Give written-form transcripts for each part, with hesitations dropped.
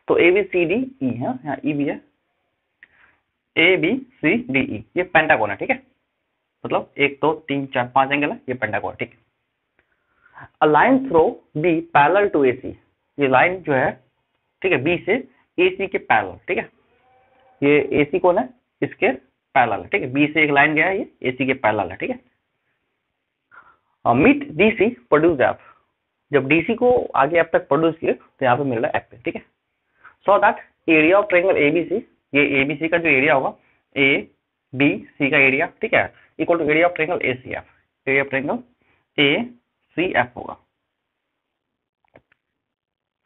तो ए B C D E है, यहाँ ई भी है, ए बी सी डी ई, ये पेंटागोन है, ठीक है। मतलब 1 2 3 4 5 एंगल है, ये पेंटागोन, ठीक है। A line through B parallel to AC, ये लाइन जो है, ठीक है, बी से एसी के पैरेलल, ठीक है। ये एसी कौन है, इसके पैरेलल है, ठीक है। बी से एक लाइन गया है, ये एसी के पैरेलल है, ठीक है। मीट डीसी प्रोड्यूस एफ, जब डीसी को आगे एफ तक प्रोड्यूस किए तो यहाँ पे मिल रहा है एफ पे, ठीक है। सो that area of triangle ABC, ये एबीसी का जो एरिया होगा, ए बी सी का एरिया, ठीक है, equal to area of triangle A C F, area of triangle A C F होगा,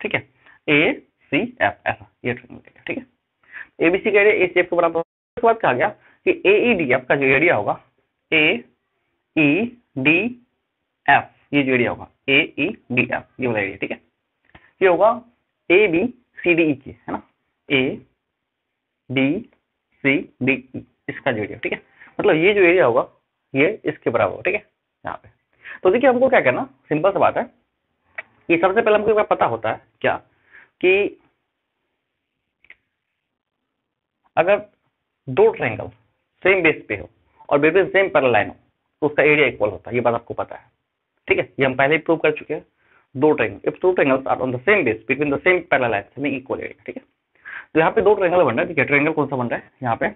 ठीक है, ए सी एफ, ऐसा ये ट्रायंगल, ठीक है। एबीसी का एरिया ए सी एफ के बराबर। उसके बाद कहा गया कि ए ई डी एफ का जो एरिया होगा, ए ई डी एफ, ये जो एरिया होगा ए ई डी एफ, ये वाला एरिया, ठीक है, ये होगा ए बी सी डी ई की, है ना, ए बी सी डी ई, इसका जो एरिया, ठीक है। मतलब ये जो एरिया होगा ये इसके बराबर होगा, ठीक है, यहाँ पे। तो देखिए हमको क्या करना, सिंपल सा बात है कि सबसे पहले हमको एक बार पता होता है क्या, कि अगर दो ट्रायंगल सेम बेस पे हो और बिल्कुल सेम पैरेलल लाइन हो तो उसका एरिया इक्वल होता है, ये बात आपको पता है, ठीक है। ये हम पहले ही प्रूव कर चुके हैं। दो triangle, if two triangles are on the same base between the same parallel line, हमें इक्वल एरिया, ठीक है। तो यहाँ पे दो ट्रायंगल बन रहा है, ठीक है। ट्रायंगल कौन सा बन रहा है, यहाँ पे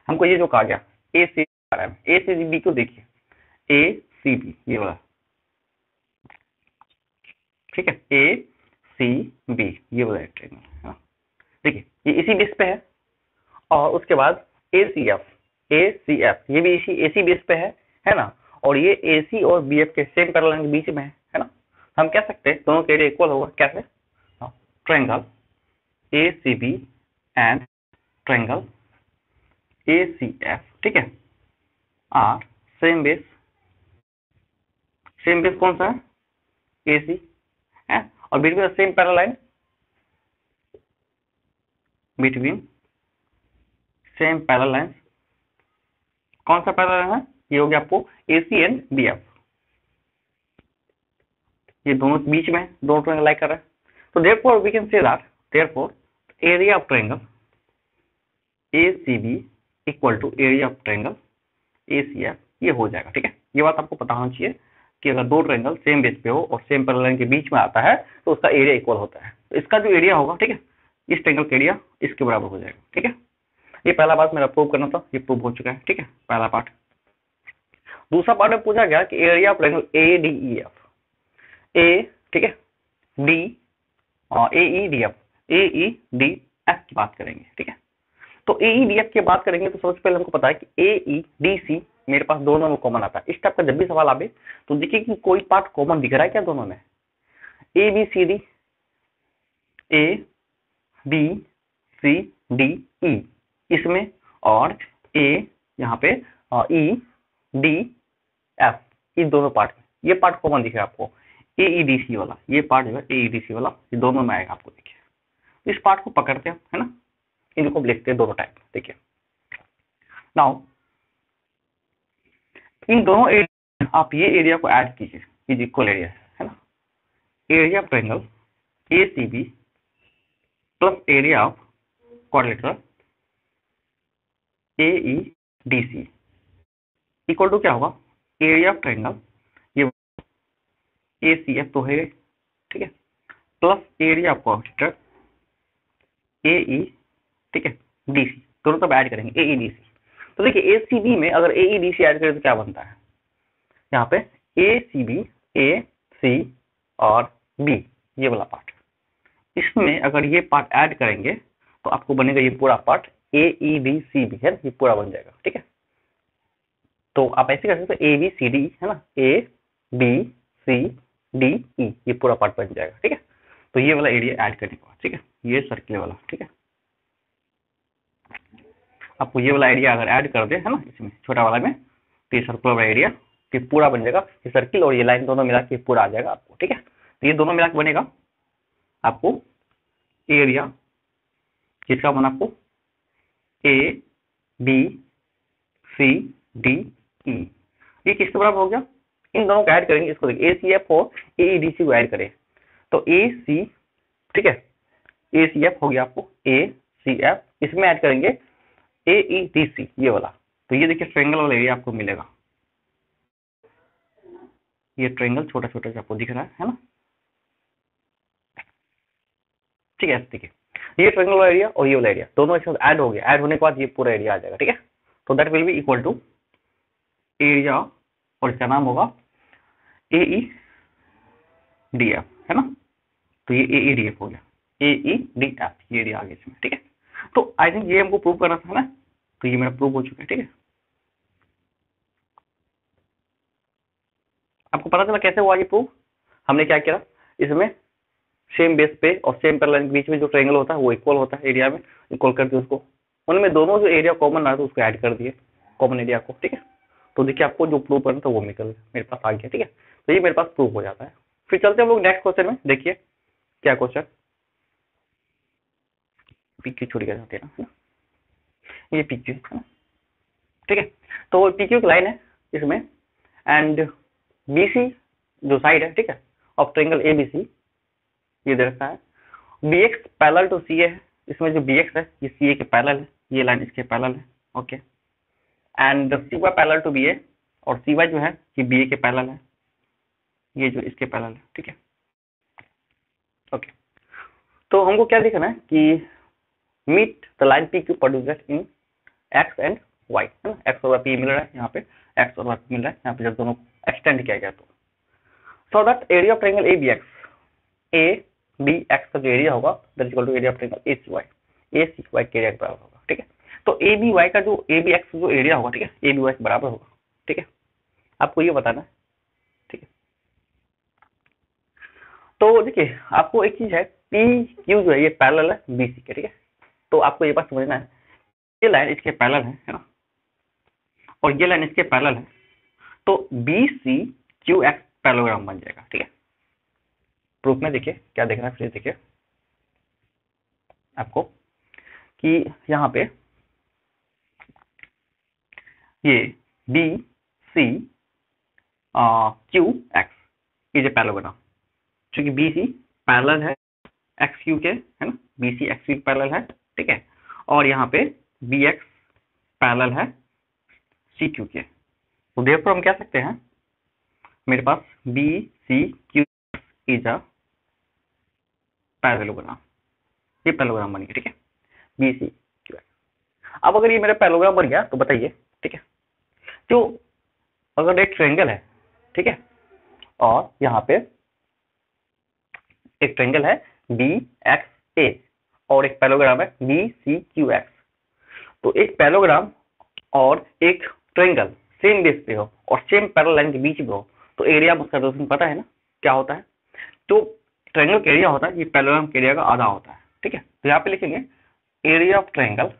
हमको ये जो कहा गया A C A C B को देखिए, ए सी बी ये वाला, ठीक है, ए सी बी ये वाला ट्रायंगल, देखिए ये इसी बेस पे है। और उसके बाद ए सी एफ ये भी इसी एसी बेस पे है ना। और ये एसी और बी एफ के सेम पैरेलल के बीच में है ना। हम कह सकते हैं दोनों के एरिया इक्वल होगा, कैसे, triangle A C B and triangle A C F, ठीक है, आर सेम बेस कौन सा है, ए सी है, और between same parallel line, between same parallel line, कौन सा पैरेलल लाइन है, ये हो गया आपको ए सी एंड बी एफ, ये दोनों बीच में दोनों ट्रायंगल लाइक कर रहे हैं। तो therefore we can say that therefore area of triangle ACB equal to area of triangle ACF, ये हो जाएगा, ठीक है। ये बात आपको पता होना चाहिए कि अगर दो ट्रायंगल सेम बेस पे हो और सेम पैरेलल लाइन के बीच में आता है तो उसका एरिया इक्वल होता है। तो इसका जो एरिया होगा, ठीक है, इस ट्रायंगल का एरिया इसके बराबर हो जाएगा, ठीक है। ये पहला बात मेरा प्रूव करना था, ये प्रूव हो चुका है, ठीक है, पहला पार्ट। दूसरा पार्ट में पूछा गया कि एरिया ऑफ ट्रायंगल ADEF, ए, ठीक है, डी और AEDF, AEDF की बात करेंगे, ठीक है। तो AEDF की बात करेंगे तो सबसे पहले हमको पता है कि AEDC मेरे पास दोनों में कॉमन आता है। इस टाइप का जब भी सवाल आवे तो देखिए कि कोई पार्ट कॉमन दिख रहा है क्या दोनों में, ABCD, ABCDE इसमें, और A यहाँ पे EDF इस दोनों पार्ट में, ये पार्ट कॉमन दिख रहा है आपको। AEDC वाला, ये पार्ट जो है AEDC वाला, ये दोनों में आएगा आपको, देखिए। इस पार्ट को पकड़ते हैं, है ना, इनको लिखते हैं दोनों टाइप, देखिए। नाउ इन दोनों एरिया आप ये एरिया को ऐड कीजिए, इज इक्वल एरिया, है ना। Area of triangle ACB plus area of quadrilateral AEDC equal to क्या होगा, एरिया ऑफ ट्रायंगल ये ACF तो है, ठीक है, plus area of quadrilateral AE, ठीक है, DC, दोनों तब ऐड करेंगे AEDC। तो देखिए ACB में अगर AEDC ऐड करें तो क्या बनता है, यहाँ पे ACB AC और B ये वाला पार्ट, इसमें अगर ये पार्ट ऐड करेंगे तो आपको बनेगा ये पूरा पार्ट AEDCB है, ये पूरा बन जाएगा, ठीक है। तो आप ऐसे कर सकते हैं ABCD है ना, ABCDE ये पूरा पार्ट बन जाएगा, ठीक है। तो ये वाला एरिया ऐड करने के बाद, ठीक है, ये सर्किल वाला, ठीक है, आपको ये वाला एरिया अगर ऐड कर दे, है ना, इसमें छोटा वाला में, तो ये सर्कुलर वाला एरिया कि पूरा बन जाएगा, ये सर्किल और ये लाइन दोनों मिला के पूरा आ जाएगा आपको, ठीक है। तो ये दोनों मिला के बनेगा आपको एरिया, किसका बना आपको ABCDE, ये किसके बराबर हो गया, इन दोनों को ऐड करेंगे, इसको देखिए ACF और AEDC को ऐड करें तो AC, ठीक है, ए सी एफ हो गया आपको ए सी एफ, इसमें ऐड करेंगे ए ई डी सी ये वाला, तो ये देखिए ट्रायंगल वाला एरिया आपको मिलेगा। ये ट्रायंगल छोटा छोटा सा आपको दिख रहा है ना, ठीक है। देखिए ये ट्रायंगल वाला एरिया और ये वाला एरिया दोनों एक साथ ऐड हो गया, ऐड होने के बाद ये पूरा एरिया आ जाएगा, ठीक है। तो that will be equal to area, और इसका नाम होगा ए ई डी एफ, है ना। तो ये ए ई डी एफ हो गया, ए ई डी एफ, ये एरिया आ गया इसमें, ठीक है। तो आई थिंक ये हमको प्रूव करना था ना, तो ये मेरा प्रूव हो चुका है, ठीक है। आपको पता चला कैसे हुआ ये प्रूव? हमने क्या किया, इसमें सेम बेस पे और सेम पैरेलल के बीच में जो ट्रायंगल होता है वो इक्वल होता है, एरिया में इक्वल कर दिया उसको, उनमें दोनों जो एरिया कॉमन आ तो उसको ऐड कर दिए कॉमन एरिया को, ठीक है। तो देखिए आपको जो प्रूव करना था वो मेरे पास आ गया, ठीक है। तो ये मेरे पास प्रूव हो जाता है। फिर चलते हैं हम लोग नेक्स्ट क्वेश्चन में। देखिए क्या क्वेश्चन, पीक्यू छूट गया जाते हैं ना, ये पीक्यू है ना, ठीक है। तो पीक्यू की लाइन है इसमें, एंड बीसी जो साइड है, ठीक है, ऑफ ट्रायंगल एबीसी ये दे रखा है। बीएक्स पैरेलल टू सीए है, इसमें जो बीएक्स है ये सीए के पैरेलल है, ये लाइन इसके पैरेलल है, okay. And C Y parallel to B A, और सीवाई जो है ये बीए के पैरेलल है, ये जो इसके पैरेलल है, ठीक है, ओके। तो हमको क्या दिखाना है कि meet the line P Q produced in X and Y, है ना। एक्स और वाई पी मिल रहा है यहाँ पे, एक्स और वाई मिल रहा है यहाँ पे, जब दोनों एक्सटेंड किया गया तो so that area of triangle A B X, A B X का जो एरिया होगा that is equal to area of triangle A C Y, A C Y के एरिया के बराबर होगा, ठीक है। तो ए बी वाई का जो ए बी एक्स जो एरिया होगा, ठीक है, ए बी वाई के बराबर होगा, ठीक है। आपको ये बताना है, ठीक है। तो देखिए आपको एक चीज है, पी क्यू जो है ये पैरेलल है बी सी के, ठीक है। तो आपको ये बात समझना है, ये लाइन इसके पैरेलल है ना, और ये लाइन इसके पैरेलल है, तो B C Q X parallelogram बन जाएगा, ठीक है। प्रूफ में देखिए क्या देखना है, फिर देखिए आपको कि यहाँ पे ये बी सी क्यू एक्स ये जो पैरेललोग्राम, क्योंकि बी सी पैरेलल है एक्स क्यू के, है ना, B C X Q parallel है, ठीक है। और यहाँ पे बी एक्स पैरेलल है सी क्यू के, तो देयरफॉर हम कह सकते हैं मेरे पास B C Q is a parallelogram, ये पैरेललोग्राम बन गया, ठीक है, बी सी क्यू एक्स। अब अगर ये मेरा पैरेललोग्राम बन गया तो बताइए, ठीक है, जो अगर एक ट्रायंगल है, ठीक है, और यहाँ पे एक ट्रायंगल है बी एक्स ए और एक पैरेललोग्राम है बी सी क्यू एक्स, तो एक पैरेललोग्राम और एक ट्रायंगल सेम बेस पे हो और सेम पैरेलल लाइन के बीच में हो, तो एरिया उसका दोस्तों पता है ना क्या होता है। तो ट्रायंगल का एरिया होता है ये पैरेललोग्राम के एरिया का आधा होता है, ठीक है। तो यहाँ पे लिखेंगे area of triangle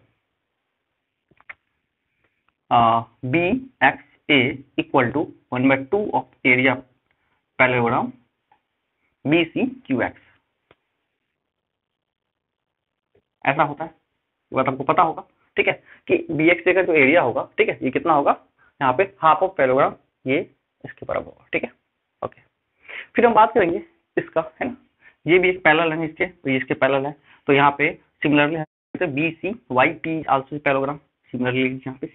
B X A equal to 1/2 of area parallelogram B C Q X, ऐसा होता है, ये बात आपको पता होगा, ठीक है, कि बी एक्स ए का जो एरिया होगा, ठीक है, ये कितना होगा यहाँ पे हाफ ऑफ पैरेललोग्राम, ये इसके बराबर होगा, ठीक है, ओके। फिर हम बात करेंगे इसका, है ना, ये भी एक पैरेलल है इसके, तो ये इसके पैरेलल है, तो यहाँ पे सिमिलरली है B C Y T also parallelogram, similarly यहाँ पे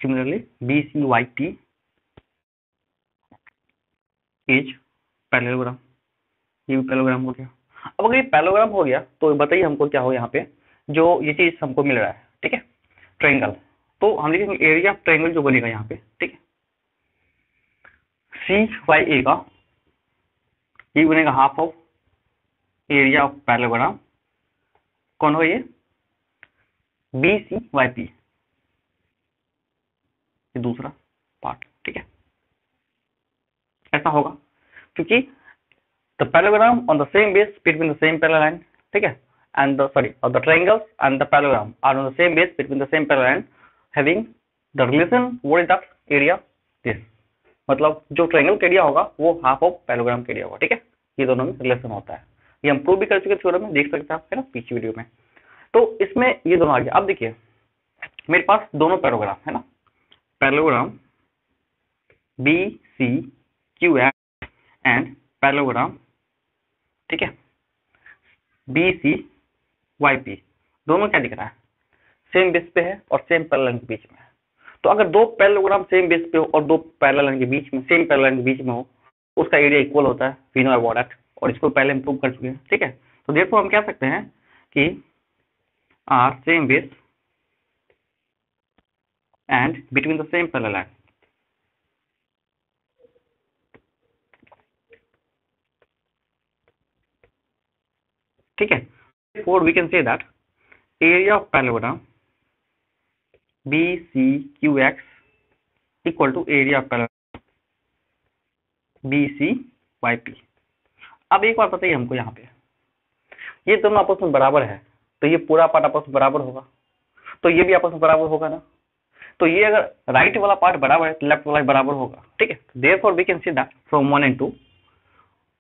similarly B C Y T is parallelogram, ये भी पैरेललोग्राम हो गया। अब अगर ये पैरेललोग्राम हो गया तो बताइए हमको क्या हो, यहाँ पे जो ये चीज हमको मिल रहा है, ठीक है, ट्रायंगल, तो हम लिखेंगे एरिया ऑफ ट्रायंगल जो बनेगा यहाँ पे, ठीक है, सी वाई ए का ये बनेगा half of area of parallelogram, कौन हो ये बी सी वाई पी, ये दूसरा पार्ट, ठीक है, ऐसा होगा क्योंकि the parallelogram on the same base between the same parallel line, ठीक है, and the the triangles and the parallelogram are on the same base between the same parallel line having the relation what is that area this, मतलब जो triangle का area होगा वो half of parallelogram का area होगा, ठीक है, ये दोनों में रिलेशन होता है, ये हम प्रूव भी कर चुके थ्योरम में, देख सकते हैं आप, है ना, पीछे वीडियो में। तो इसमें ये दोनों आ गया। अब देखिए मेरे पास दोनों पैरेललोग्राम है ना, parallelogram B C Q X and parallelogram, ठीक है, बी सी वाई पी, दोनों क्या दिख रहा है, सेम बेस पे है और सेम पैरेलल के बीच में है। तो अगर दो पैरेललोग्राम सेम बेस पे हो और दो पैरेलल के बीच में, सेम पैरेलल के बीच में हो, उसका एरिया इक्वल होता है, वी नो अबाउट दैट, और इसको पहले हम प्रूव कर चुके हैं, ठीक है। तो देयरफॉर हम कह सकते हैं कि are same base and between the same parallel line, ठीक है। therefore we can say that area of parallelogram BCQX equal to area of parallelogram BCYP। अब एक बात बताइए हमको, यहाँ पे ये दोनों आपस में बराबर है, तो ये पूरा पार्ट आपस में बराबर होगा, तो ये भी आपस में बराबर होगा ना। तो ये अगर राइट वाला पार्ट बराबर है तो लेफ्ट वाला बराबर होगा, ठीक है। therefore we can see that from 1 and 2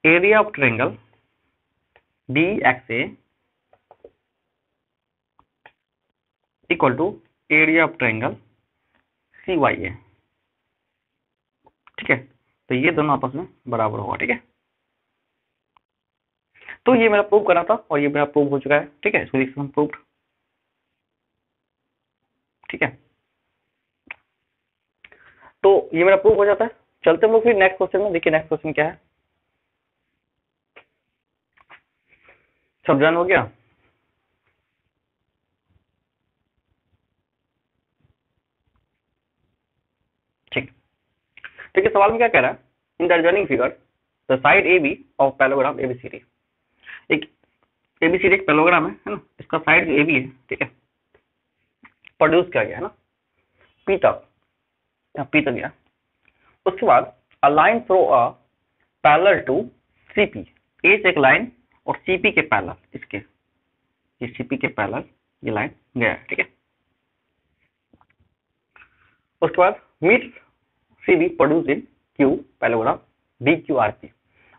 area of triangle BXA equal to area of triangle CYA, ठीक है। तो ये दोनों आपस में बराबर होगा, ठीक है। तो ये मेरा प्रूव करना था और ये मेरा प्रूव हो चुका है, ठीक है। इसको देखिए हम प्रूव, ठीक है। तो ये मेरा प्रूव हो जाता है। चलते हम लोग फिर नेक्स्ट क्वेश्चन में। देखिए नेक्स्ट क्वेश्चन क्या है, सब डन हो गया। ठीक, ठीक है। सवाल में क्या कह रहा है, in the adjoining figure the side A B of parallelogram A B C D. एक एबीसीडी एक पैरेललोग्राम है ना, इसका साइड ए बी है, ठीक है, प्रोड्यूस किया गया है ना, पी तक, पी तक गया। उसके बाद a line through a parallel to CP, A से एक लाइन और सीपी के पैरेलल, इसके ये सीपी के पैरेलल ये लाइन गया है, ठीक है। उसके बाद meet CB produced in Q parallelogram B Q R P,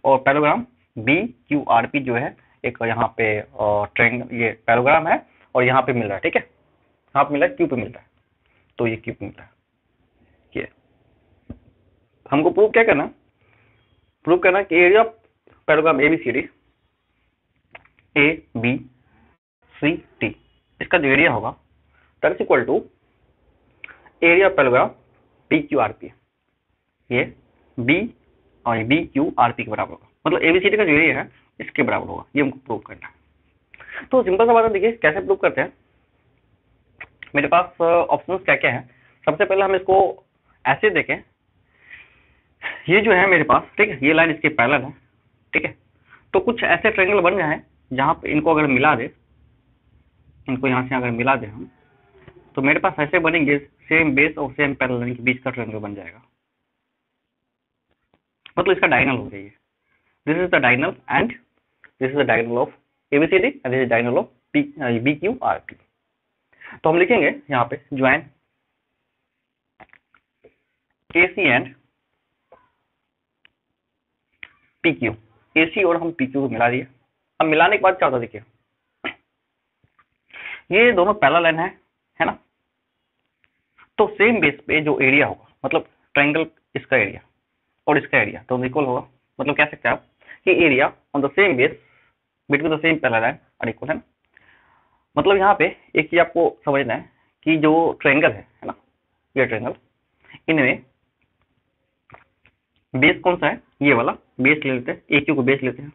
और parallelogram B Q R P जो है एक यहाँ पे ट्रायंगल, ये पैरेललोग्राम है और यहाँ पे मिल रहा है, ठीक है, यहाँ पे मिल रहा है, क्यू पे मिल रहा है, तो ये क्यू पे मिल रहा है। ये हमको प्रूव क्या करना, प्रूव करना कि area of parallelogram A B C D A B C T, इसका जो एरिया होगा that is equal to area of parallelogram B Q R P. ये बी और बी क्यू आर पी के बराबर होगा, मतलब एबीसीडी का जो एरिया है इसके बराबर होगा। ये हमको प्रूव करना है। तो सिंपल सा बात है, देखिए कैसे प्रूव करते हैं। मेरे पास ऑप्शंस क्या क्या है। सबसे पहले हम इसको ऐसे देखें, ये जो है मेरे पास, ठीक है, ये लाइन इसके पैरेलल है, ठीक है। तो कुछ ऐसे ट्रायंगल बन गए हैं जहां पे इनको अगर मिला दे, इनको यहां से अगर मिला दे हम, तो मेरे पास ऐसे बनेंगे, सेम बेस और सेम पैरेलल के बीच का ट्रायंगल बन जाएगा, मतलब इसका डायगोनल हो जाएगी। This is the diagonal and this is the diagonal of A B C D and this is diagonal of B Q R P. तो हम लिखेंगे यहाँ पे join AC and PQ, AC और हम PQ को मिला दिए। अब मिलाने के बाद क्या होता है, देखिए ये दोनों पैरेलल लाइन है ना, तो सेम बेस पे जो एरिया होगा, मतलब ट्रायंगल इसका एरिया और इसका एरिया तो इक्वल होगा। मतलब कह सकते हैं आप कि area on the same base between the same parallel line are equal है ना। मतलब यहाँ पे एक चीज आपको समझना है कि जो ट्रायंगल है ना, ये ट्रायंगल, इनमें बेस कौन सा है, ये वाला बेस ले लेते हैं, ए क्यू को बेस लेते हैं।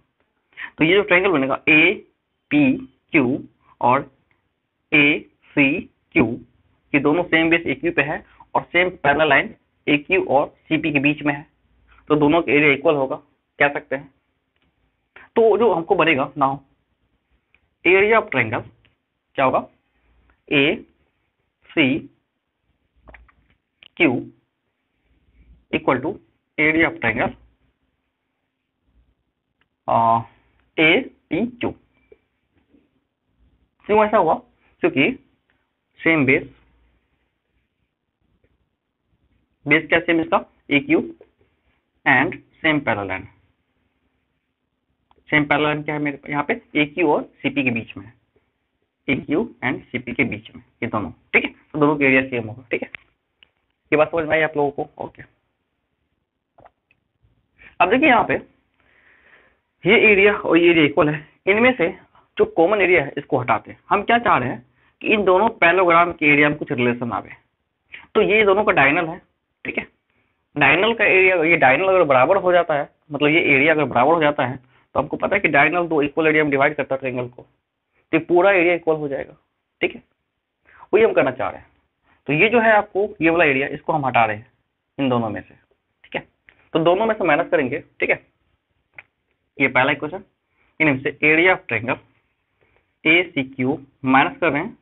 तो ये जो ट्रायंगल बनेगा ए पी क्यू और ए सी क्यू, ये दोनों सेम बेस ए क्यू पे है और सेम पैरेलल लाइन ए क्यू और सी पी के बीच में है, तो दोनों का एरिया इक्वल होगा, कह सकते हैं। तो जो हमको बनेगा नाउ एरिया ऑफ ट्रायंगल क्या होगा, A C Q equal to area of triangle A P Q. क्यों ऐसा हुआ, क्योंकि सेम बेस, बेस क्या सेम इसका A Q and same parallel line, same parallel line क्या है मेरे यहाँ पे ए क्यू और सीपी के बीच में है, ए क्यू एंड सीपी के बीच में ये दोनों, ठीक है। तो दोनों का एरिया सेम होगा, ठीक है। ये बात समझ में आई आप लोगों को, ओके। अब देखिए यहाँ पे ये एरिया और ये एरिया इक्वल है, इनमें से जो कॉमन एरिया है इसको हटाते हैं। हम क्या चाह रहे हैं कि इन दोनों पैरेललोग्राम के एरिया में कुछ रिलेशन आवे। तो ये दोनों का डायगोनल है, ठीक है। डायगोनल का एरिया, ये डायगोनल अगर बराबर हो जाता है, मतलब ये एरिया अगर बराबर हो जाता है, तो आपको पता है कि डायगोनल दो इक्वल एरिया में डिवाइड करता है ट्रायंगल को, तो पूरा एरिया इक्वल हो जाएगा, ठीक है। वही हम करना चाह रहे हैं। तो ये जो है आपको ये वाला एरिया, इसको हम हटा रहे हैं इन दोनों में से, ठीक है। तो दोनों में से माइनस करेंगे, ठीक है। ये पहला इक्वेशन, इनमें से area of triangle A C Q minus कर रहे हैं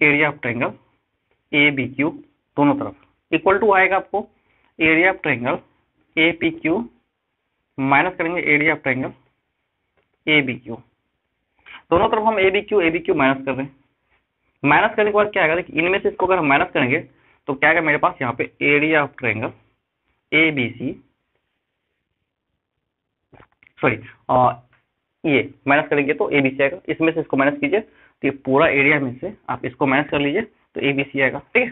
area of triangle A B Q, दोनों तरफ इक्वल टू आएगा आपको area of triangle A P Q minus करेंगे area of triangle A B Q. दोनों तरफ हम ए बी क्यू माइनस कर रहे हैं। माइनस करने के बाद क्या आएगा, देखिए इनमें से इसको अगर हम माइनस करेंगे तो क्या आएगा मेरे पास यहाँ पे area of triangle A B C, sorry ये माइनस करेंगे तो ए बी सी आएगा, इसमें से इसको माइनस कीजिए तो ये पूरा एरिया में से आप इसको माइनस कर लीजिए तो ए बी सी आएगा, ठीक है।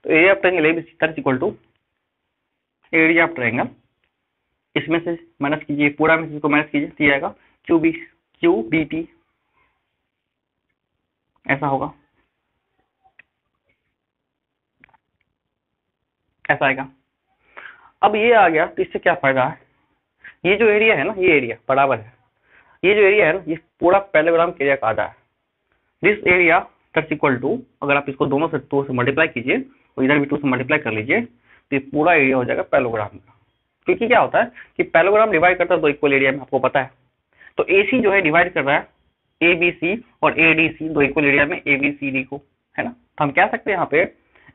तो area of triangle A B C that is equal to area of triangle, इसमें से माइनस कीजिए पूरा में से इसको माइनस कीजिए तो ये आएगा क्यू बी टी, ऐसा होगा, ऐसा आएगा। अब ये आ गया तो इससे क्या फायदा है, ये जो एरिया है ना, ये एरिया बराबर है, ये जो एरिया है ना, ये पूरा पैरेललोग्राम के एरिया का आधा है। This area that's equal to, अगर आप इसको दोनों से 2 से मल्टीप्लाई कीजिए और इधर भी 2 से मल्टीप्लाई कर लीजिए तो ये पूरा एरिया हो जाएगा पैरेललोग्राम का। क्योंकि क्या होता है कि पैरेललोग्राम डिवाइड करता है दो इक्वल एरिया में, आपको पता है। तो AC जो है डिवाइड कर रहा है ABC और ADC, दो इक्वल एरिया में ABCD को, है ना। तो हम कह सकते हैं यहाँ पे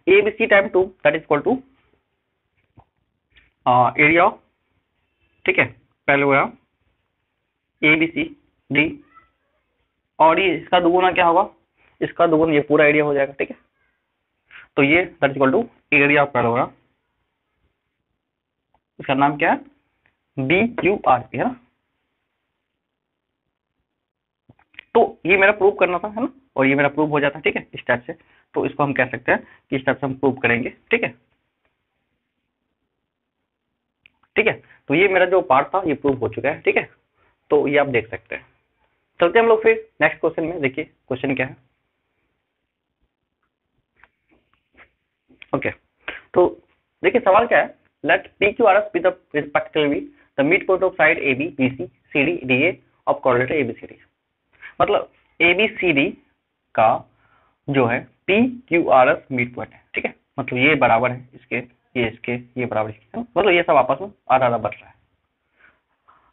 ABC time 2 that is equal to area, ठीक है, पैरेललोग्राम ABCD, और ये इसका दुगुना क्या होगा, इसका दुगुना ये पूरा एरिया हो जाएगा, ठीक है। तो ये that is equal to area of parallelogram, इसका नाम क्या है BQRP, है ना। तो ये मेरा प्रूव करना था, है ना, और ये मेरा प्रूव हो जाता है, ठीक है, इस टाइप से। तो इसको हम कह सकते हैं कि इस टाइप से हम प्रूव करेंगे, ठीक है, ठीक है। तो ये मेरा जो पार्ट था ये प्रूव हो चुका है, ठीक है। तो ये आप देख सकते हैं। चलते हम लोग फिर नेक्स्ट क्वेश्चन में, देखिए क्वेश्चन क्या है। ओके, तो देखिए सवाल क्या है, late PQRS be the respectively the midpoint of side AB, BC, CD, DA of quadrilateral ABCD। मतलब ABCD का जो है PQRS मिड पॉइंट है, ठीक है। मतलब ये बराबर है इसके, ये इसके, ये बराबर इसके, मतलब ये सब आपस में आधा आधा बढ़ रहा है।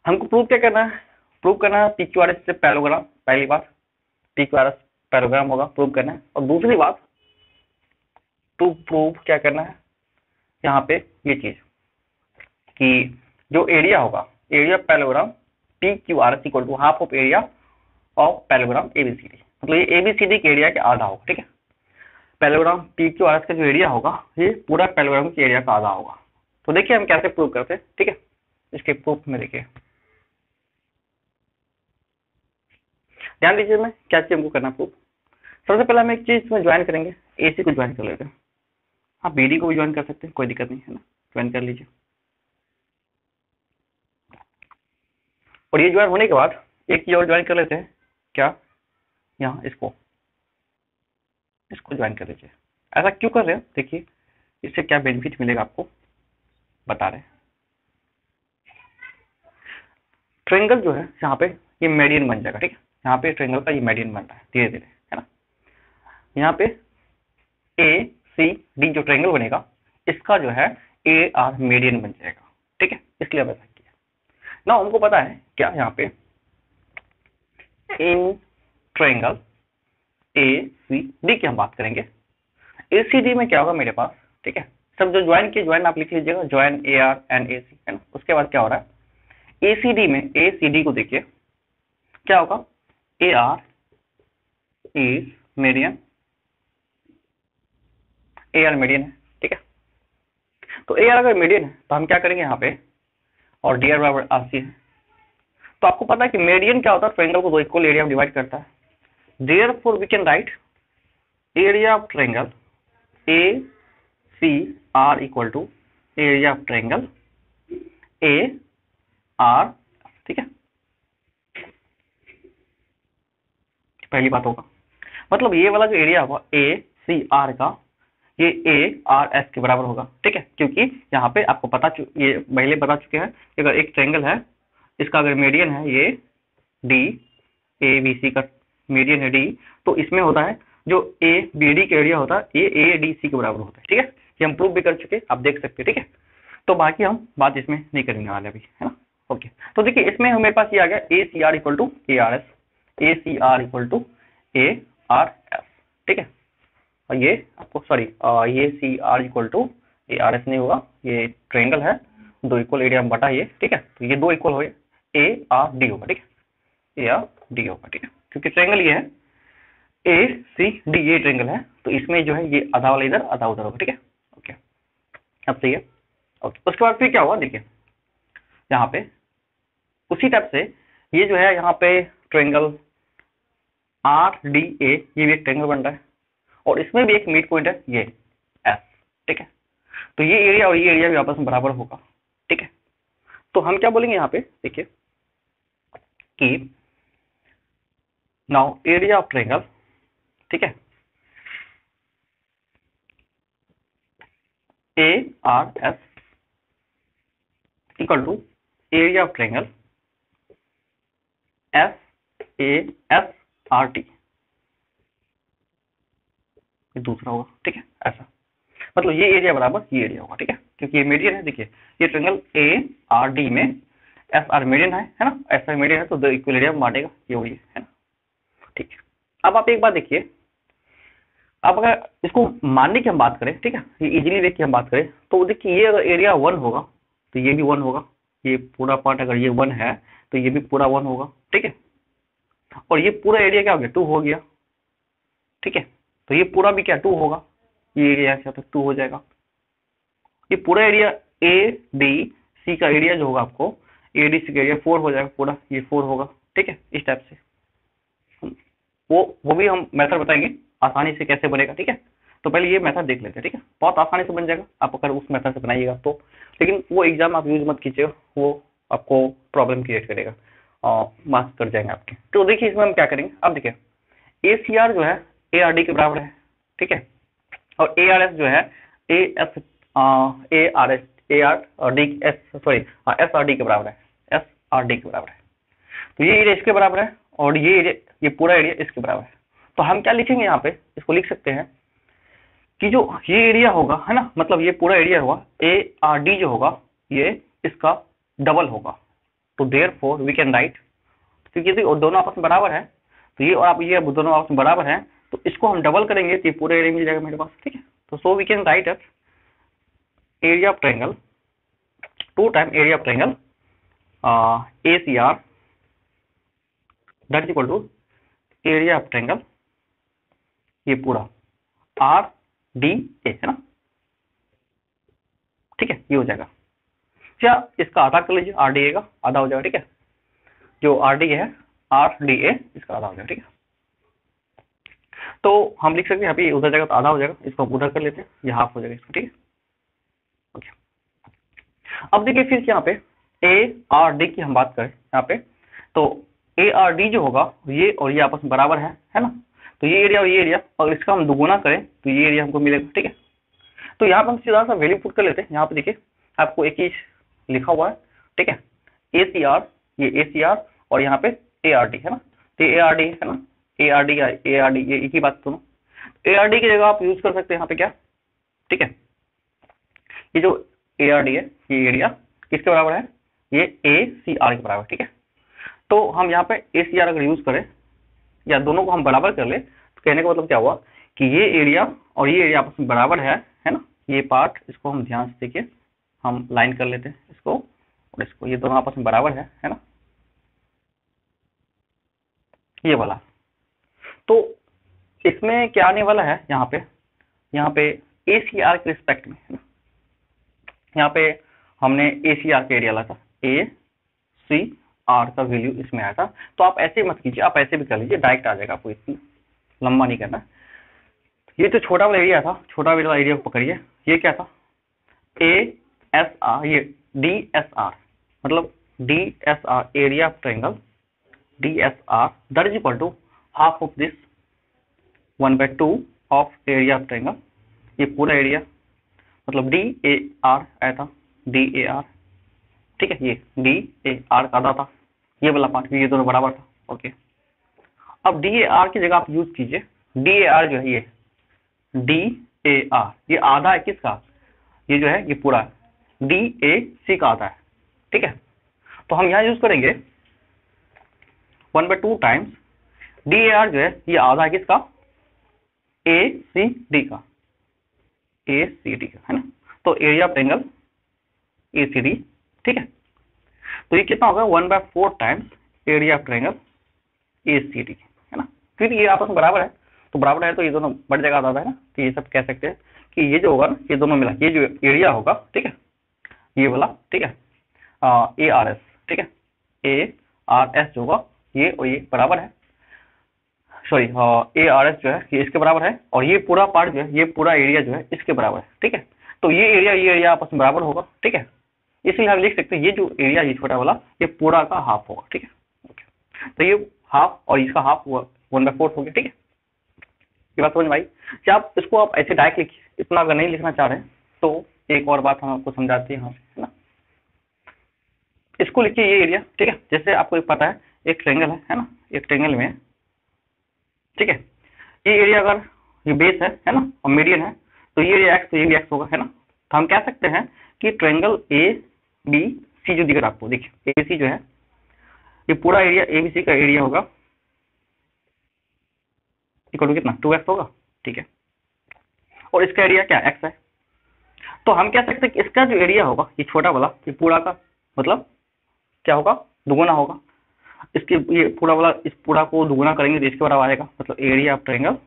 हमको प्रूव क्या करना है, प्रूव करना है PQRS से पैरेललोग्राम, पहली बात PQRS पैरेललोग्राम होगा, प्रूव करना है। और दूसरी बात टू प्रूव क्या करना है यहाँ पे ये चीज कि जो एरिया होगा, area of parallelogram PQRS equal to half of area of parallelogram ABCD, मतलब ये ABCD के एरिया के आधा होगा, ठीक है। पैरेललोग्राम PQRS का जो एरिया होगा ये पूरा पैरेललोग्राम के एरिया का आधा होगा। तो देखिए हम कैसे प्रूव करते हैं, ठीक है। इसके प्रूफ में देखिए ध्यान दीजिए, मैं क्या चीज हमको करना प्रूफ। सबसे पहले हम एक चीज में ज्वाइन करेंगे, AC को ज्वाइन कर लेते हैं। आप BD को भी ज्वाइन कर सकते हैं, कोई दिक्कत नहीं है ना, ज्वाइन कर लीजिए। और ये ज्वाइन होने के बाद एक चीज और ज्वाइन कर लेते हैं, क्या, यहाँ इसको ज्वाइन कर लीजिए। ऐसा क्यों कर रहे हैं, देखिए इससे क्या बेनिफिट मिलेगा आपको बता रहे हैं। ट्रायंगल जो है यहाँ पे ये मेडियन बन जाएगा, ठीक है। यहाँ पे ट्रायंगल का ये मेडियन बन रहा है धीरे धीरे, है ना। यहाँ पे ACD जो ट्रायंगल बनेगा इसका जो है AR मेडियन बन जाएगा, ठीक है। इसलिए अब ऐसा किया ना, हमको पता है क्या, यहाँ पे इन ट्रायंगल ACD की हम बात करेंगे। ACD में क्या होगा मेरे पास, ठीक है, सब जो ज्वाइन किए ज्वाइन आप लिख लीजिएगा, ज्वाइन AR एंड AC, है ना। उसके बाद क्या हो रहा है ACD में, ACD को देखिए क्या होगा, AR is median, AR median है, ठीक है। तो AR अगर मीडियन है तो हम क्या करेंगे यहाँ पे, और DR बराबर RC है। तो आपको पता है कि मीडियन क्या होता है, ट्रायंगल को दो इक्वल एरिया में डिवाइड करता है। Therefore we can write area of triangle ACR equal to area of triangle AR, ठीक है। पहली बात होगा। मतलब ये वाला जो एरिया होगा ए सी आर का, ये ए आर एस के बराबर होगा, ठीक है, क्योंकि यहाँ पे आपको ये पहले बता चुके हैं कि अगर एक ट्रायंगल है, इसका अगर मीडियन है ये डी, ए बी सी का मीडियन है डी, तो इसमें होता है जो ए बी डी का एरिया होता है ये ए डी सी के बराबर होता है, ठीक है। ये हम प्रूव भी कर चुके, आप देख सकते हैं, ठीक है। तो बाकी हम बात इसमें नहीं करेंगे वाले अभी, है ना। ओके, तो देखिए इसमें हमारे पास ये आ गया A C R equal to A R S, A C R equal to A R S, ठीक है। और ये आपको सॉरी ये C R equal to A R S नहीं होगा, ये ट्रायंगल है, दो इक्वल एरिया में बटा ये, ठीक है। तो ये दो इक्वल हो ए आर डी होगा, ठीक है, ए आर डी होगा, ठीक है, क्योंकि ट्रायंगल ये है ए सी डी, ये ट्रायंगल है, तो इसमें जो है ये आधा वाला इधर आधा उधर होगा, ठीक है। ओके, अब सही है। ओके, उसके बाद फिर क्या हुआ देखिए, यहाँ पे उसी टाइप से ये जो है यहाँ पे ट्रायंगल आर डी ए, ये भी एक ट्रायंगल बन रहा है, और इसमें भी एक मिड पॉइंट है ये एस, ठीक है। तो ये एरिया और ये एरिया भी आपस में बराबर होगा, ठीक है। तो हम क्या बोलेंगे यहाँ पे देखिए कि नाउ एरिया ऑफ ट्रायंगल, ठीक है, A R S equal to area of triangle S A S R T, दूसरा होगा, ठीक है, ऐसा। मतलब ये एरिया बराबर ये एरिया होगा, ठीक है, क्योंकि ये मीडियन है। देखिए ये ट्रायंगल ए आर डी में एस आर मीडियन है ना, ऐसा मीडियन है, तो दो इक्वल एरिया में बांटेगा, ये वही है ना, ठीक है। अब आप एक बात देखिए, अब अगर इसको मानने की हम बात करें, ठीक है, ये इजीली देख के हम बात करें, तो देखिए ये अगर एरिया 1 होगा तो ये भी 1 होगा, ये पूरा पार्ट अगर ये 1 है तो ये भी पूरा 1 होगा, ठीक है। और ये पूरा एरिया क्या हो गया, 2 हो गया, ठीक है। तो ये पूरा भी क्या 2 होगा, ये एरिया क्या तो 2 हो जाएगा। ये पूरा एरिया ए डी सी का एरिया जो होगा आपको, ए डी सी का एरिया 4 हो जाएगा पूरा, ये 4 होगा, ठीक है। इस टाइप से वो भी हम मेथड बताएंगे आसानी से कैसे बनेगा, ठीक है। तो पहले ये मेथड देख लेते हैं, ठीक है, बहुत आसानी से बन जाएगा आप अगर उस मेथड से बनाइएगा तो, लेकिन वो एग्जाम आप यूज मत कीजिएगा, वो आपको प्रॉब्लम क्रिएट करेगा और मार्क्स कट जाएंगे आपके। तो देखिए इसमें हम क्या करेंगे, अब देखिए ए सी आर जो है ए आर डी के बराबर है, ठीक है, और ए आर एस जो है A R D S sorry S R D के बराबर है, एस आर डी के बराबर है। तो ये एरिया इसके बराबर है और ये एरिया, ये पूरा एरिया इसके बराबर है। तो हम क्या लिखेंगे यहाँ पे, इसको लिख सकते हैं कि जो ये एरिया होगा, है ना, मतलब ये पूरा एरिया होगा ए आर डी जो होगा ये इसका डबल होगा। तो देयरफॉर वी कैन राइट, क्योंकि दोनों आपस में बराबर है, तो ये और आप ये दोनों आपस में बराबर हैं, तो इसको हम डबल करेंगे तो ये पूरा एरिया मिल जाएगा मेरे पास, ठीक है। तो so we can write area of triangle 2 time area of triangle A C R that is equal to area of triangle ये पूरा आर डी ए, है ना, ठीक है, ये हो जाएगा। क्या इसका आधा कर लीजिए, आर डी ए का आधा हो जाएगा, ठीक है, जो आर डी है आर डी ए इसका आधा हो जाएगा, ठीक है। तो हम लिख सकते हैं यहाँ पे उधर जाएगा तो आधा हो जाएगा, इसको उधर कर लेते हैं, ये हाफ हो जाएगा इसका, ठीक है। ओके, अब देखिए फिर यहाँ पे ए आर डी की हम बात करें यहाँ पे, तो ए आर डी जो होगा ये और ये आपस में बराबर है ना, तो ये एरिया और ये एरिया, और इसका हम दोगुना करें तो ये एरिया हमको मिलेगा, ठीक है। तो यहाँ पे हम सीधा सा वैल्यू पुट कर लेते हैं, यहाँ पे देखिए आपको एक चीज लिखा हुआ है, ठीक है, ए सी आर, ये ए सी आर और यहाँ पे ए आर डी है ना, तो ए आर डी है ना, ए आर डी ये एक ही बात दोनों। ए आर डी की जगह आप यूज कर सकते हैं यहाँ पे क्या, ठीक है, ये जो ए आर डी है ये एरिया किसके बराबर है, ये ए सी आर के बराबर, ठीक है। तो हम यहाँ पे ए सी आर अगर यूज करें या दोनों को हम बराबर कर ले, तो कहने का मतलब क्या हुआ कि ये एरिया और ये एरिया आपस में बराबर है ना, ये पार्ट इसको हम ध्यान से देखिए, हम लाइन कर लेते हैं इसको और इसको, ये दोनों आपस में बराबर है ना, ये वाला। तो इसमें क्या आने वाला है यहाँ पे ए सी आर के रिस्पेक्ट में, है ना, यहाँ पे हमने ए सी आर का एरिया ला था, ए सी आर का वैल्यू इसमें आया था। तो आप ऐसे मत कीजिए, आप ऐसे भी कर लीजिए, डायरेक्ट आ जाएगा, आपको इतना लंबा नहीं करना। ये तो छोटा वाला एरिया था, छोटा वाला एरिया को पकड़िए, ये क्या था ए एस आर, ये डी एस आर, मतलब D S R area of triangle D S R that is equal to half of this 1/2 of area of triangle, ये पूरा एरिया मतलब डी ए आर आया था, डी ए आर, ठीक है, ये डी ए आर का आधा था, ये वाला पार्ट, ये दोनों बराबर था। ओके, अब डी ए आर की जगह आप यूज कीजिए डी ए आर जो है ये डी ए आर, ये आधा है किसका, ये जो है ये पूरा डी ए सी का आधा है, ठीक है। तो हम यहाँ यूज करेंगे 1/2 टाइम्स डी ए आर जो है ये आधा है किसका, ए सी डी का, ए सी डी का, है ना। तो area of triangle A C D, ठीक है। तो ये कितना होगा 1/4 times area of triangle A C D, है ना। क्योंकि ये आपस में बराबर है, तो बराबर है तो ये दोनों बढ़ जाएगा आधा, है ना। तो ये सब कह सकते हैं कि ये जो होगा ना, ये दोनों मिला ये जो एरिया होगा, ठीक है, ये वाला, ठीक है, ए आर एस, ठीक है, ए आर एस जो होगा ये और ये बराबर है, सॉरी ए आर एस जो है ये इसके बराबर है, और ये पूरा पार्ट जो है, ये पूरा एरिया जो है इसके बराबर है, ठीक है। तो ये एरिया आपस में बराबर होगा, ठीक है। इसलिए हम लिख सकते हैं ये जो एरिया ये छोटा वाला ये पूरा का हाफ होगा, ठीक है। ओके, तो ये हाफ और इसका हाफ 1/4 हो गया, ठीक है। ये बात समझ में आई। क्या आप इसको आप ऐसे डायरेक्ट लिखिए, इतना अगर नहीं लिखना चाह रहे हैं तो एक और बात हम आपको समझाते हैं यहाँ से, है ना। इसको लिखिए ये एरिया, ठीक है। जैसे आपको पता है एक ट्रायंगल है ना, एक ट्रायंगल में, ठीक है, ये एरिया अगर ये बेस है ना, और मीडियन है, तो ये एरिया एक्स, तो ये भी एक्स होगा, है ना। तो हम कह सकते हैं कि ट्रायंगल ए बी सी जो दिख रहा है आपको, देखिए ए बी सी जो है ये पूरा एरिया ए बी सी का एरिया होगा इक्वल टू कितना 2x होगा, ठीक है। और इसका एरिया क्या x है, तो हम कह सकते हैं कि इसका जो एरिया होगा ये छोटा वाला ये पूरा का मतलब क्या होगा, दुगुना होगा। इसके ये पूरा वाला इस पूरा को दुगुना करेंगे तो इसके बराबर आएगा, मतलब area of triangle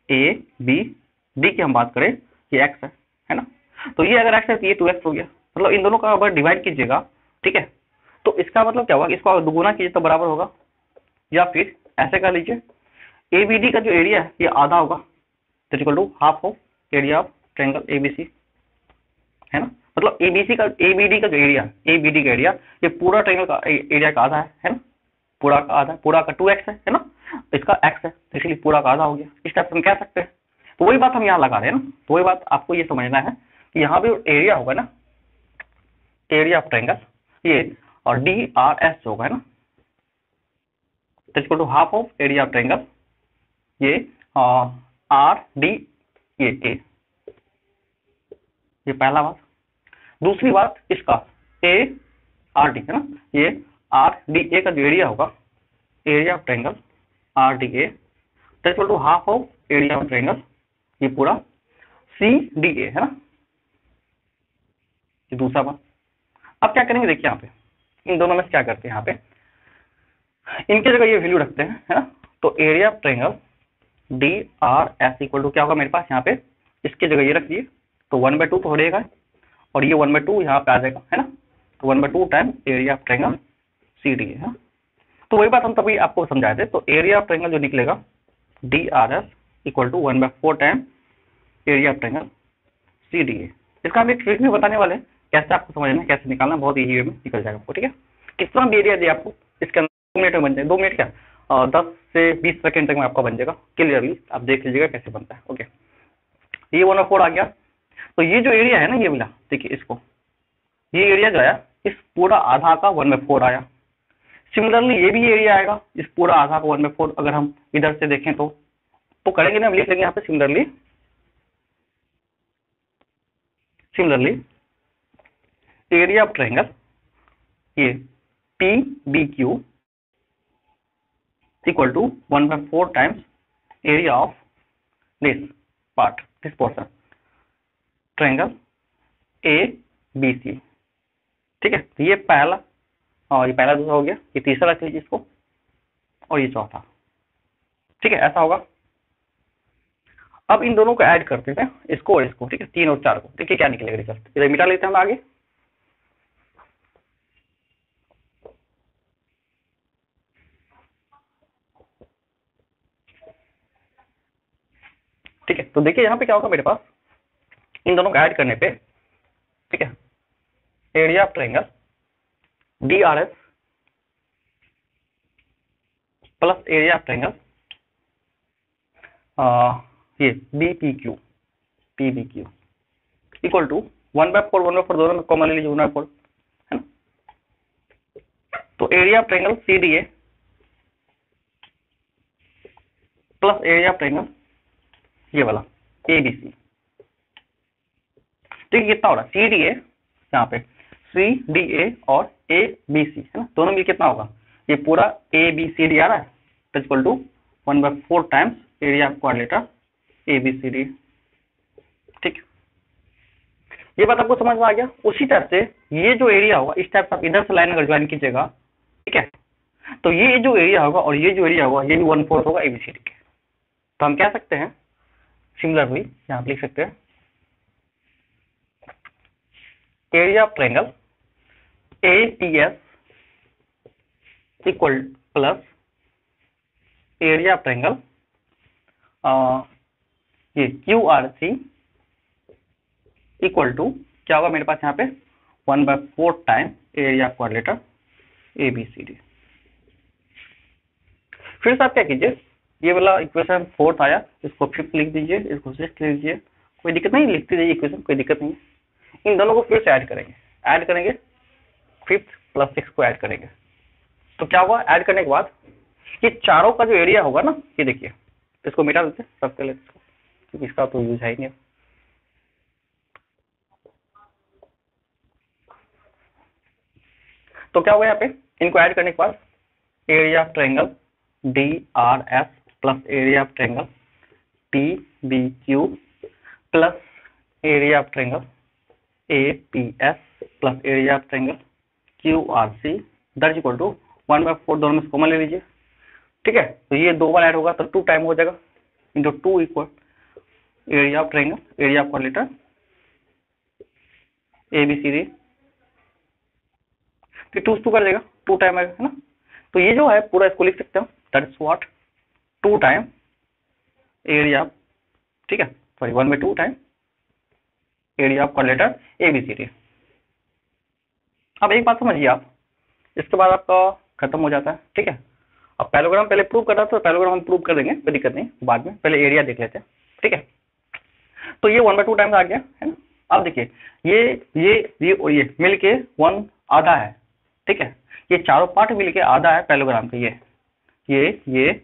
A B D की हम बात करें ये x है ना। तो ये अगर x है तो ये 2x हो गया, मतलब इन दोनों का अगर डिवाइड कीजिएगा, ठीक है, तो इसका मतलब क्या होगा, इसको दुगुना कीजिए तो बराबर होगा, या फिर ऐसे कर लीजिए एबीडी का जो एरिया है ये आधा होगा, that equal to half of area of triangle ABC, है ना। मतलब एबीसी का एबीडी का जो एरिया, एबीडी का एरिया ये पूरा ट्रायंगल का एरिया का आधा है ना, पूरा का आधा, पूरा का 2x है ना, इसका x है, तो इसलिए पूरा का आधा हो गया। इस टाइप से हम कह सकते हैं। तो वही बात हम यहाँ लगा रहे हैं ना, तो वही बात आपको ये समझना है कि यहाँ पे एरिया होगा ना, एरिया ऑफ ट्रायंगल ये, और डी आर एस होगा, है ना, that equal to half of area of triangle ये आर डी ए, ये पहला बात। दूसरी बात इसका ए आर डी, है ना, ये आर डी ए का जो एरिया होगा, area of triangle R D A that equal to half of area of triangle ये पूरा सी डी ए, है ना, ये दूसरा बात। अब क्या करेंगे देखिए, यहाँ पे इन दोनों में से क्या करते हैं, यहाँ पे इनके जगह ये वैल्यू रखते हैं, है ना। तो area of triangle D R S equal to क्या होगा मेरे पास यहाँ पे, इसके जगह ये रख दिए तो 1/2 तो हो जाएगा, और ये 1/2 यहाँ पे आ जाएगा, है ना। तो 1/2 time area of triangle C D है। तो वही बात हम तभी आपको समझाए थे। तो एरिया ऑफ ट्रायंगल जो निकलेगा D R S equal to 1/4 time area of triangle C D A. इसका हम एक ट्रिक भी बताने वाले हैं, कैसे आपको समझना है, कैसे निकालना, बहुत ईजी वे में निकल जाएगा आपको, ठीक है। कितना भी एरिया दिया आपको इसके अंदर 2 मिनट में बन जाएगा, 2 मिनट क्या 10 से 20 सेकंड तक में आपका बन जाएगा क्लियरली, आप देख लीजिएगा कैसे बनता है। ओके, ये 1/4 आ गया। तो ये जो एरिया है ना ये मिला, देखिए इसको, ये एरिया जो आया इस पूरा आधा का 1/4 आया। सिमिलरली ये भी एरिया आएगा इस पूरा आधा का 1/4, अगर हम इधर से देखें तो करेंगे ना, हम लिख लेंगे यहाँ पे सिमिलरली एरिया ऑफ ट्रायंगल ये P B Q equal to 1/4 times area of this part, this portion triangle A B C, ठीक है। तो ये पहला, और ये पहला दूसरा हो गया, ये तीसरा रख लीजिए इसको, और ये चौथा, ठीक है, ऐसा होगा। अब इन दोनों को ऐड करते हैं, इसको और इसको, ठीक है, 3 और 4 को, देखिए क्या निकलेगा रिजल्ट। इधर मिटा लेते हैं हम आगे, ठीक है। तो देखिए यहाँ पे क्या होगा मेरे पास, इन दोनों को ऐड करने पे, ठीक है, area of triangle D R S plus area of triangle ये B P Q equal to 1/4 दोनों में कॉमन ले लीजिए 1/4 है ना। तो area of triangle C D A plus area of triangle ये वाला ए बी सी, ठीक है। कितना हो रहा है सी डी ए, यहाँ पे सी डी ए और ए बी सी है ना, दोनों में कितना होगा, ये पूरा ए बी सी डी आ रहा है equal to 1/4 times area of quadrilateral A B C D, ठीक है। ये बात आपको समझ में आ गया। उसी टाइप से ये जो एरिया होगा इस टाइप से आप इधर से लाइन अगर ज्वाइन कीजिएगा, ठीक है, तो ये जो एरिया होगा और ये जो एरिया होगा ये भी 1/4 होगा एबीसीडी के। तो हम कह सकते हैं सिमिलरली यहाँ लिख सकते हैं area of triangle APS equal plus area of triangle ये क्यूआरसी इक्वल टू क्या होगा मेरे पास यहाँ पे 1/4 time area of quadrilateral ABCD. फिर से आप क्या कीजिए, ये वाला इक्वेशन 4th आया, इसको 5th लिख दीजिए, इसको 6th लिख दीजिए, कोई दिक्कत नहीं, लिखते जाइए इक्वेशन, कोई दिक्कत नहीं है। इन दोनों को फिर से ऐड करेंगे 5th प्लस 6 को ऐड करेंगे, तो क्या होगा ऐड करने के बाद ये चारों का जो एरिया होगा ना, ये देखिए, इसको मिटा देते हैं सबके लिए, क्योंकि इसका तो यूज है ही नहीं। तो क्या होगा यहाँ पे, इनको ऐड करने के बाद area of triangle D R S plus area of triangle T B Q plus area of triangle A P S plus area of triangle Q R C that equal to 1/4 दोनों में common ले लीजिए, ठीक है। तो ये 2 बार add होगा तो 2 टाइम हो जाएगा into 2 equal area of triangle area of quadrilateral A B C D, फिर 2 कर देगा 2 टाइम आएगा, है ना। तो ये जो है पूरा इसको लिख सकते हैं that is what 2 time area, ठीक है, sorry 1/2 time area of quadrilateral ABCD. अब एक बात समझिए आप, इसके बाद आपका खत्म हो जाता है, ठीक है। अब पैरेललोग्राम पहले प्रूव कर रहा था, तो पैरेललोग्राम हम प्रूव कर देंगे, कोई दिक्कत नहीं, बाद में पहले एरिया देख लेते हैं, ठीक है। तो ये 1/2 टाइम्स आ गया, है ना। अब देखिए ये और ये मिलके 1 आधा है, ठीक है। ये चारों पार्ट मिलके आधा है पैरेललोग्राम का, ये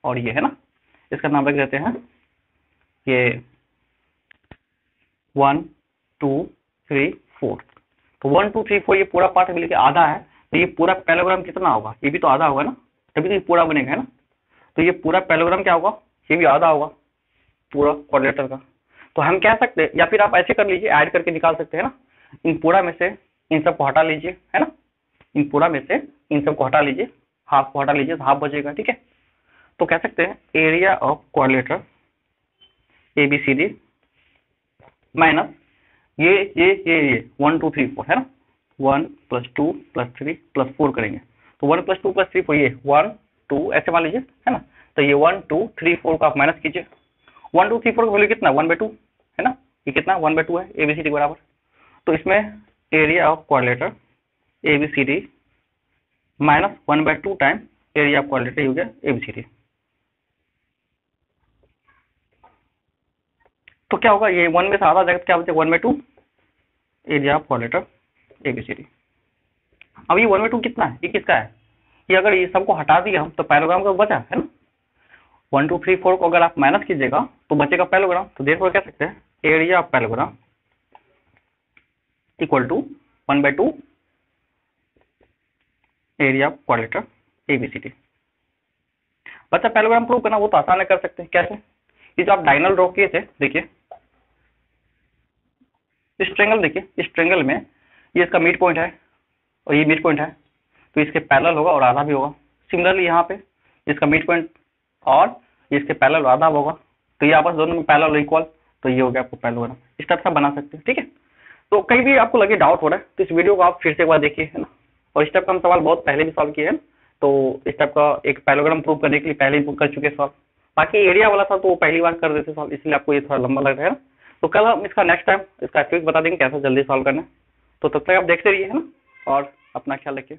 और ये है ना। इसका नाम रख देते हैं ये 1 2 3 4। तो 1 2 3 4 ये पूरा पार्ट मिलके आधा है, तो ये पूरा पैरेललोग्राम कितना होगा, ये भी तो आधा होगा ना, तभी तो ये पूरा बनेगा, है ना। तो ये पूरा पैरेललोग्राम क्या होगा, ये भी आधा होगा पूरा क्वाड्रिलेटरल का। तो हम कह सकते हैं, या फिर आप ऐसे कर लीजिए, ऐड करके निकाल सकते हैं ना, इन पूरा में से इन सब को हटा लीजिए, है ना, इन पूरा में से इन सब को हटा लीजिए, हाफ को हटा लीजिए तो हाफ बचेगा, ठीक है। तो कह सकते हैं area of quadrilateral ABCD minus ये 1 2 3 4 है ना, 1 + 2 + 3 + 4 करेंगे, तो 1 + 2 + 3 4 ये 1 2 ऐसे मान लीजिए, है ना। तो ये 1 2 3 4 को आप माइनस कीजिए, 1 2 3 4 का वैल्यू कितना 1/2 है ना, ये कितना 1/2 है एबीसीडी के बराबर। तो इसमें area of quadrilateral ABCD minus 1/2 time area of quadrilateral हो गया एबीसीडी। तो क्या होगा, ये 1 में से आधा जाएगा, क्या बचेगा 1/2 एरिया ऑफ क्वाड्रिलेटरल एबीसीडी। अब ये 1/2 कितना है, ये किसका है, ये अगर ये सबको हटा दिया हम तो पैरेललोग्राम का बचा, है ना। 1 2 3 4 को अगर आप माइनस कीजिएगा तो बचेगा पैरेललोग्राम, तो देयरफॉर कह सकते हैं area of parallelogram equal to 1/2 area of quadrilateral ABCD. बच्चा पैरेललोग्राम प्रूव करना वो तो आसान है, कर सकते हैं, कैसे, ये जो आप डायगोनल ड्रॉ किए थे, देखिए इस ट्रायंगल, देखिए इस ट्रायंगल में ये इसका मिड पॉइंट है और ये मिड पॉइंट है, तो इसके पैरेलल होगा और आधा भी होगा। सिमिलरली यहाँ पे इसका मिड पॉइंट और इसके पैरेलल आधा होगा, तो ये आपस दोनों में पैरेलल इक्वल, तो ये हो गया आपको पैरेललोग्राम। इस टाइप से बना सकते हैं, ठीक है। तो कहीं भी आपको लगे डाउट हो रहा है तो इस वीडियो को आप फिर से एक बार देखिए, है ना। और इस टाइप का हम सवाल बहुत पहले भी सॉल्व किए हैं, तो इस टाइप का एक पैरेललोग्राम प्रूव करने के लिए पहले ही कर चुके सॉल्व। बाकी एरिया वाला था तो वो पहली बार कर देते सॉल्व, इसलिए आपको ये थोड़ा लंबा लग रहा है ना। तो कल हम इसका नेक्स्ट टाइम इसका ट्रिक बता देंगे कैसे जल्दी सॉल्व करना है। तो तब तक आप देखते रहिए, है ना, और अपना ख्याल रखिए।